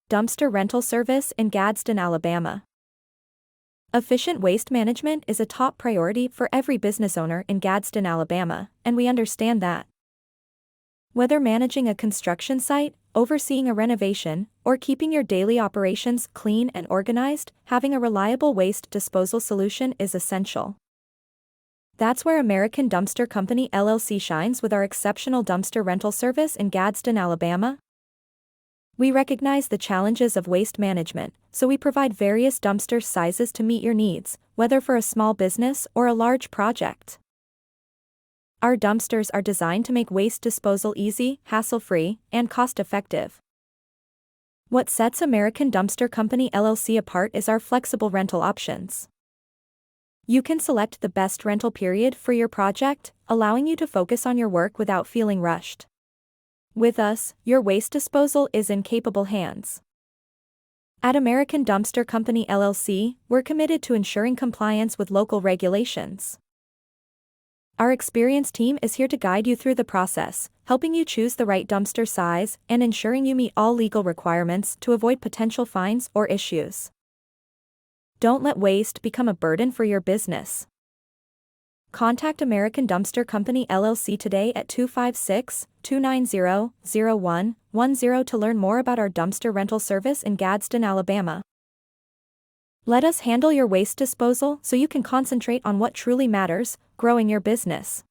Dumpster rental service in Gadsden, Alabama. Efficient waste management is a top priority for every business owner in Gadsden, Alabama, and we understand that. Whether managing a construction site, overseeing a renovation, or keeping your daily operations clean and organized, having a reliable waste disposal solution is essential. That's where American Dumpster Company LLC shines with our exceptional dumpster rental service in Gadsden, Alabama. We recognize the challenges of waste management, so we provide various dumpster sizes to meet your needs, whether for a small business or a large project. Our dumpsters are designed to make waste disposal easy, hassle-free, and cost-effective. What sets American Dumpster Company LLC apart is our flexible rental options. You can select the best rental period for your project, allowing you to focus on your work without feeling rushed. With us, your waste disposal is in capable hands. At American Dumpster Company LLC, we're committed to ensuring compliance with local regulations. Our experienced team is here to guide you through the process, helping you choose the right dumpster size and ensuring you meet all legal requirements to avoid potential fines or issues. Don't let waste become a burden for your business. Contact American Dumpster Company LLC today at 256-290-0110 to learn more about our dumpster rental service in Gadsden, Alabama. Let us handle your waste disposal so you can concentrate on what truly matters, growing your business.